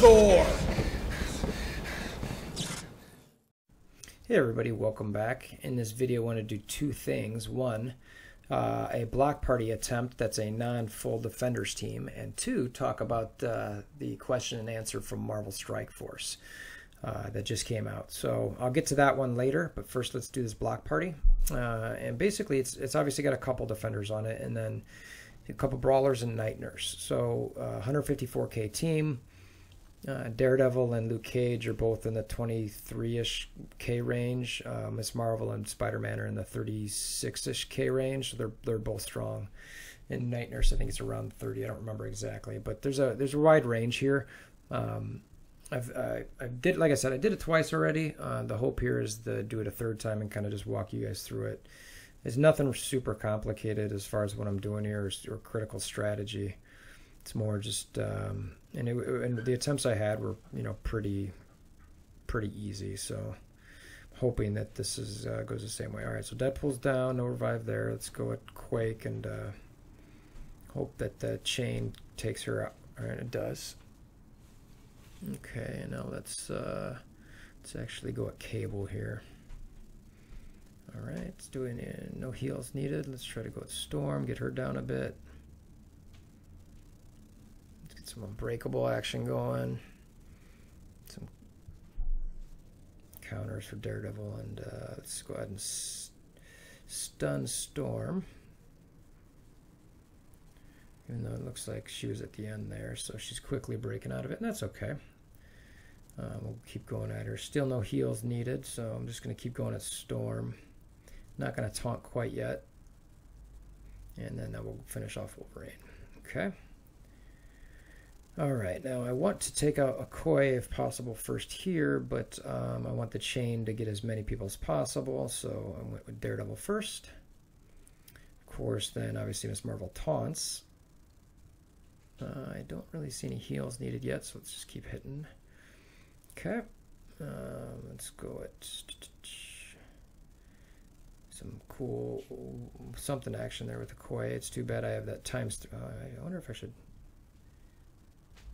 WolverThor! Hey everybody, welcome back. In this video I want to do two things. One, a block party attempt that's a non-full defenders team, and two, talk about the question and answer from Marvel Strike Force that just came out. So I'll get to that one later, but first let's do this block party. And basically it's obviously got a couple defenders on it and then a couple brawlers and night nurse. So 154k team. Daredevil and Luke Cage are both in the 23-ish K range. Miss Marvel and Spider-Man are in the 36-ish K range. So they're both strong. And Night Nurse, I think it's around 30. I don't remember exactly, but there's a wide range here. I did, like I said, I did it twice already. The hope here is to do it a third time and kind of just walk you guys through it. It's nothing super complicated as far as what I'm doing here or critical strategy. It's more just, and the attempts I had were, you know, pretty easy. So hoping that this is goes the same way. All right, so Deadpool's down, no revive there. Let's go at Quake and hope that the chain takes her out. All right, it does. Okay, now let's actually go at Cable here. All right, it's doing it. No heals needed. Let's try to go at Storm, get her down a bit. Let's get some unbreakable action going. Some counters for Daredevil, and let's go ahead and stun Storm. Even though it looks like she was at the end there, so she's quickly breaking out of it, and that's okay. We'll keep going at her. Still no heals needed, so I'm just going to keep going at Storm. Not going to taunt quite yet. And then we'll finish off Wolverine. Okay. Alright, now I want to take out Okoye if possible first here, but I want the chain to get as many people as possible, so I went with Daredevil first. Of course, then obviously Miss Marvel taunts. I don't really see any heals needed yet, so let's just keep hitting. Okay. Let's go at some cool something action there with the Okoye. It's too bad I have that times. I wonder if I should,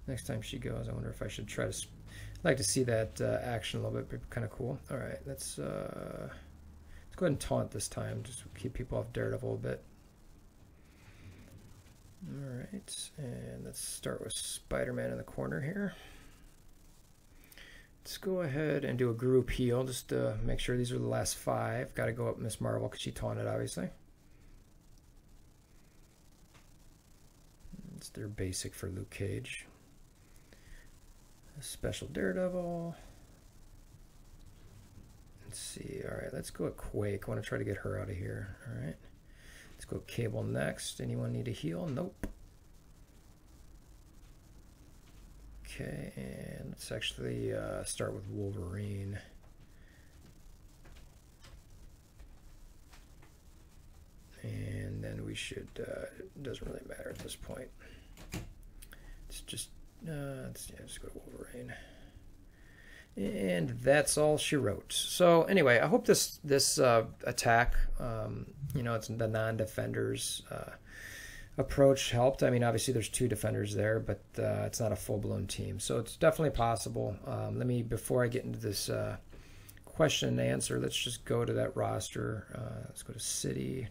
next time she goes, I wonder if I should try to, I'd like to see that action a little bit. It'd be kind of cool. All right, let's go ahead and taunt this time. Just keep people off Daredevil a bit. All right, and let's start with Spider-Man in the corner here. Let's go ahead and do a group heal just to make sure these are the last 5. Got to go up Miss Marvel because she taunted, obviously. It's their basic for Luke Cage. A special Daredevil. Let's see. All right, let's go at Quake. I want to try to get her out of here. All right. Let's go Cable next. Anyone need a heal? Nope. Okay, and let's actually start with Wolverine. And then we should, it doesn't really matter at this point. It's just, let's go to Wolverine. And that's all she wrote. So anyway, I hope this attack, you know, it's the non-defenders approach helped. I mean, obviously there's 2 defenders there, but it's not a full-blown team, so it's definitely possible. Let me, before I get into this question and answer, let's just go to that roster. Let's go to City.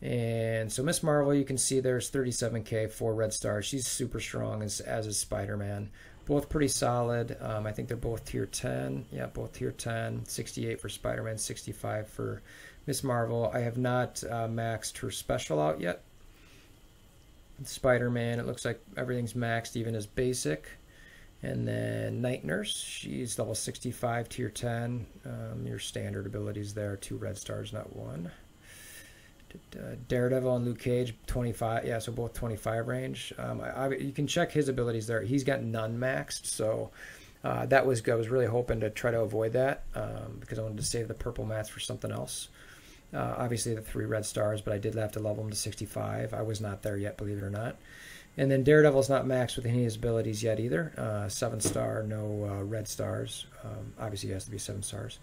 And so Miss Marvel, you can see there's 37k, 4 red stars. She's super strong, as is Spider-Man. Both pretty solid. I think they're both tier 10. Yeah, both tier 10. 68 for Spider-Man, 65 for Miss Marvel. I have not maxed her special out yet. Spider-Man, it looks like everything's maxed, even as basic. And then Night Nurse, she's level 65, tier 10. Your standard abilities there, 2 red stars, not 1. Daredevil and Luke Cage, 25. Yeah, so both 25 range. You can check his abilities there. He's got none maxed, so that was good. I was really hoping to try to avoid that because I wanted to save the purple mats for something else. Obviously the 3 red stars, but I did have to level him to 65. I was not there yet, believe it or not. And then Daredevil's not maxed with any of his abilities yet either. 7-star, no red stars. Obviously he has to be 7 stars.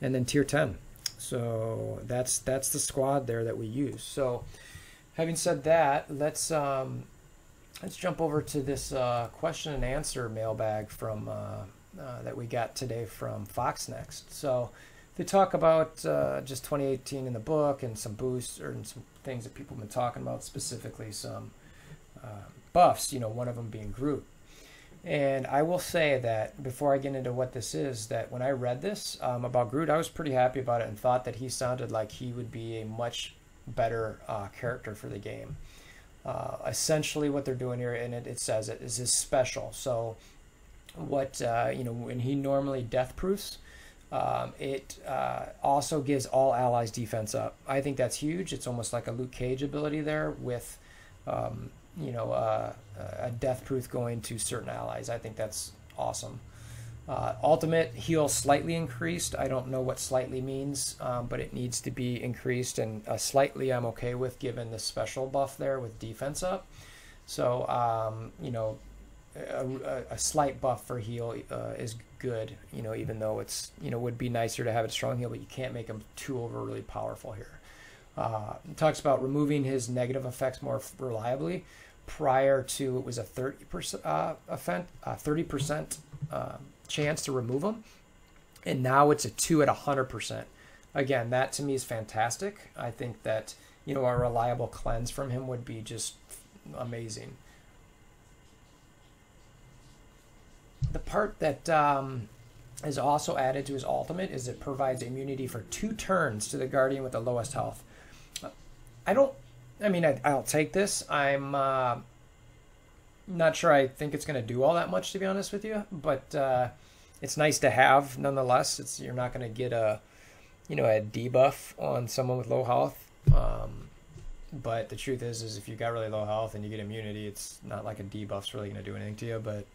And then tier 10. So that's the squad there that we use. So having said that, let's let's jump over to this question and answer mailbag from that we got today from Fox Next. So they talk about just 2018 in the book and some boosts or some things that people have been talking about, specifically some buffs, you know, one of them being Groot. And I will say that before I get into what this is, that when I read this about Groot, I was pretty happy about it and thought that he sounded like he would be a much better character for the game. Essentially what they're doing here, and it says it, is his special. So what, you know, when he normally death proofs, it also gives all allies defense up. I think that's huge. It's almost like a Luke Cage ability there with, you know, a death proof going to certain allies. I think that's awesome. Ultimate heal slightly increased. I don't know what slightly means, but it needs to be increased, and slightly I'm okay with given the special buff there with defense up. So, you know, a slight buff for heal is good, you know, even though it's, you know, would be nicer to have a strong heal, but you can't make him too overly powerful here. It talks about removing his negative effects more reliably. Prior to, it was a 30% chance to remove them, and now it's a 2 at 100%. Again, that to me is fantastic. I think that, you know, a reliable cleanse from him would be just amazing. The part that is also added to his ultimate is it provides immunity for 2 turns to the Guardian with the lowest health. I mean, I'll take this. I'm not sure I think it's going to do all that much, to be honest with you, but it's nice to have nonetheless. You're not going to get a, you know, a debuff on someone with low health. But the truth is if you got really low health and you get immunity, it's not like a debuff's really going to do anything to you. But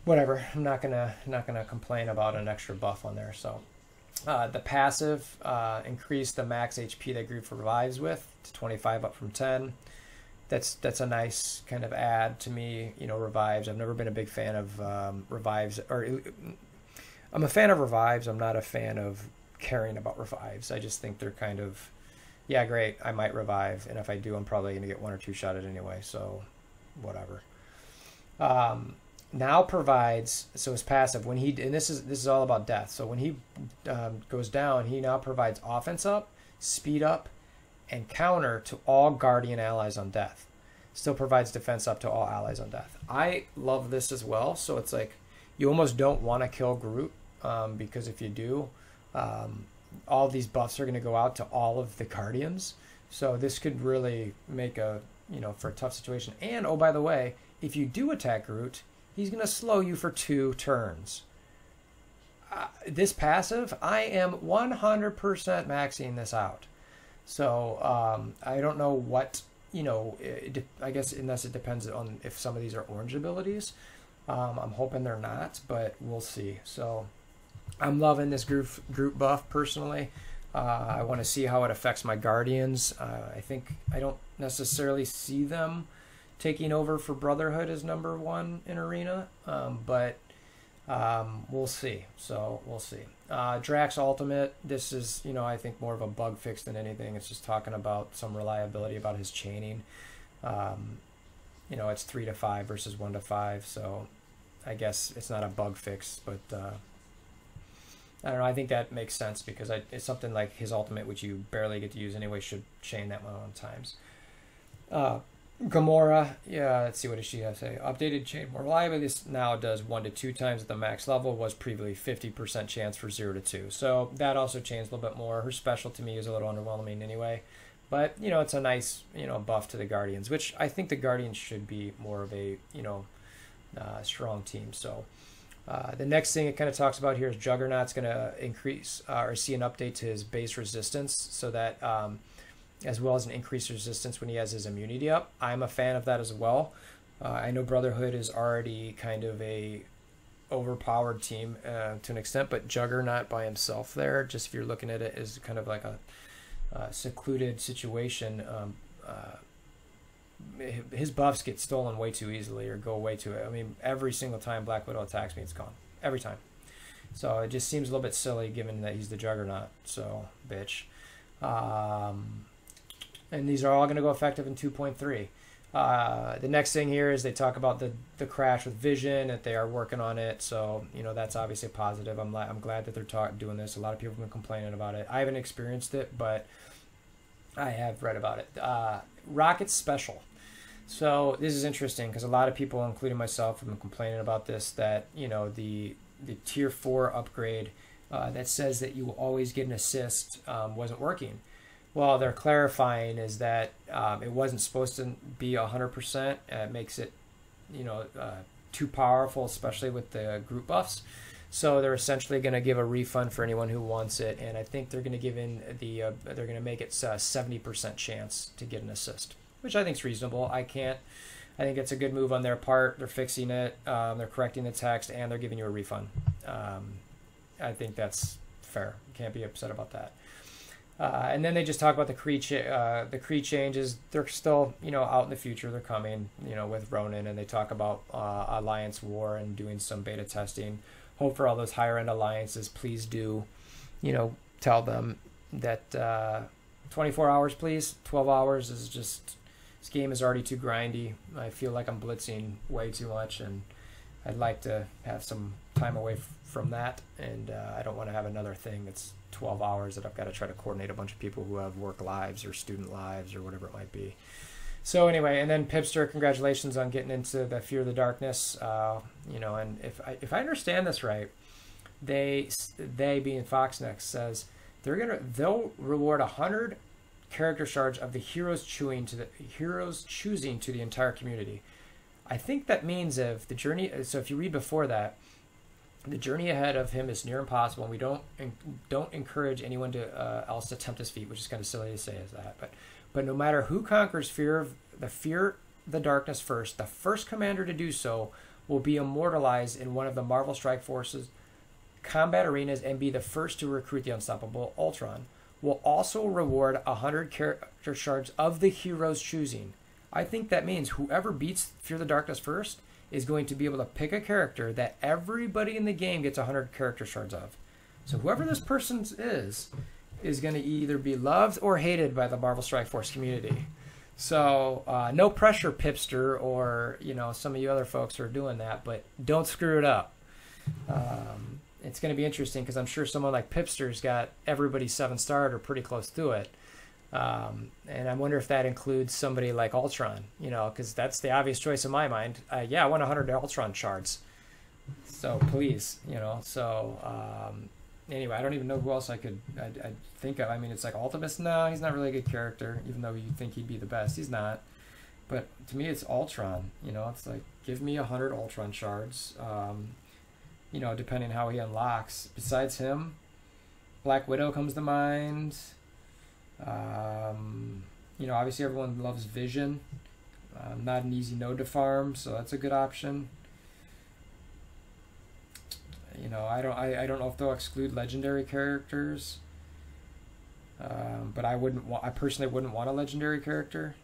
whatever, I'm not gonna complain about an extra buff on there. So the passive increased the max HP that Groot revives with to 25 up from 10. That's a nice kind of add to me. You know, revives. I've never been a big fan of revives, or I'm a fan of revives. I'm not a fan of caring about revives. I just think they're kind of, yeah, great, I might revive, and if I do, I'm probably going to get 1 or 2 shot at anyway, so whatever. Now provides, so his passive, when he, and this is all about death, so when he goes down, he now provides offense up, speed up, and counter to all Guardian allies on death. Still provides defense up to all allies on death. I love this as well, so it's like you almost don't want to kill Groot, because if you do, all these buffs are going to go out to all of the Guardians. So this could really make a, you know, for a tough situation. And, oh, by the way, if you do attack Groot, he's going to slow you for 2 turns. This passive, I am 100% maxing this out. So I don't know what, you know, I guess unless it depends on if some of these are orange abilities. I'm hoping they're not, but we'll see. So I'm loving this Groot buff personally. I want to see how it affects my Guardians. I think I don't necessarily see them taking over for Brotherhood as #1 in Arena, but we'll see. So we'll see. Drax Ultimate, this is, you know, I think more of a bug fix than anything. It's just talking about some reliability about his chaining. You know, it's 3 to 5 versus 1 to 5, so I guess it's not a bug fix, but I don't know, I think that makes sense because it's something like his ultimate, which you barely get to use anyway, should chain that amount of times. Gamora, yeah, let's see, what does she have to say? Updated chain more reliably. This now does 1 to 2 times at the max level. Was previously 50% chance for 0 to 2. So that also changed a little bit more. Her special to me is a little underwhelming anyway. But, you know, it's a nice, you know, buff to the Guardians, which I think the Guardians should be more of a, you know, strong team. So the next thing it kind of talks about here is Juggernaut's going to increase or see an update to his base resistance so that as well as an increased resistance when he has his immunity up. I'm a fan of that as well. I know Brotherhood is already kind of a overpowered team to an extent, but Juggernaut by himself there, just if you're looking at it as kind of like a secluded situation, his buffs get stolen way too easily or go way too, I mean, every single time Black Widow attacks me, it's gone. Every time. So it just seems a little bit silly given that he's the Juggernaut. So, bitch. And these are all going to go effective in 2.3. The next thing here is they talk about the crash with Vision, that they are working on it. So, you know, that's obviously positive. I'm glad that they're doing this. A lot of people have been complaining about it. I haven't experienced it, but I have read about it. Rocket Special. So this is interesting because a lot of people, including myself, have been complaining about this, that, you know, the tier 4 upgrade that says that you will always get an assist wasn't working. Well, they're clarifying is that it wasn't supposed to be 100%. It makes it, you know, too powerful, especially with the Groot buffs. So they're essentially going to give a refund for anyone who wants it, and I think they're going to give in they're going to make it 70% chance to get an assist, which I think is reasonable. I think it's a good move on their part. They're fixing it, they're correcting the text, and they're giving you a refund. I think that's fair. You can't be upset about that. And then they just talk about the Kree changes. They're still, you know, out in the future. They're coming, you know, with Ronin, and they talk about Alliance War and doing some beta testing. Hope for all those higher end alliances, please do, you know, tell them that 24 hours, please. 12 hours is just, this game is already too grindy. I feel like I'm blitzing way too much, and I'd like to have some time away from that, and I don't want to have another thing that's 12 hours that I've got to try to coordinate a bunch of people who have work lives or student lives or whatever it might be. So anyway, and then Pipster, congratulations on getting into the Fear the Darkness. You know, and if I understand this right, they being Foxnext says they'll reward 100 character shards of the heroes choosing to the entire community. I think that means if the journey. So if you read before that, the journey ahead of him is near impossible, and we don't encourage anyone to else to attempt this feat, which is kind of silly to say as that. But no matter who conquers fear the darkness first, the first commander to do so will be immortalized in one of the Marvel Strike Force's combat arenas and be the first to recruit the unstoppable Ultron. Will also reward 100 character shards of the hero's choosing. I think that means whoever beats Fear the Darkness first is going to be able to pick a character that everybody in the game gets 100 character shards of. So whoever this person is going to either be loved or hated by the Marvel Strike Force community. So no pressure, Pipster, or, you know, some of you other folks who are doing that, but don't screw it up. It's going to be interesting because I'm sure someone like Pipster's got everybody 7-starred or pretty close to it. And I wonder if that includes somebody like Ultron, you know, because that's the obvious choice in my mind. Yeah, I want 100 Ultron shards. So please, you know, so anyway, I don't even know who else I'd think of. I mean, it's like Ultimus. No, he's not really a good character, even though you think he'd be the best. He's not. But to me, it's Ultron. You know, it's like, give me 100 Ultron shards, you know, depending how he unlocks. Besides him, Black Widow comes to mind. You know, obviously everyone loves Vision. Not an easy node to farm, so that's a good option. You know, I don't know if they'll exclude legendary characters, but I personally wouldn't want a legendary character.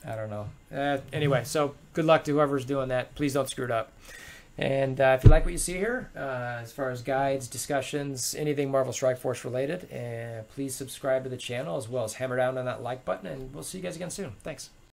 I don't know. Anyway, so good luck to whoever's doing that. Please don't screw it up. And if you like what you see here, as far as guides, discussions, anything Marvel Strike Force related, please subscribe to the channel, as well as hammer down on that like button, and we'll see you guys again soon. Thanks.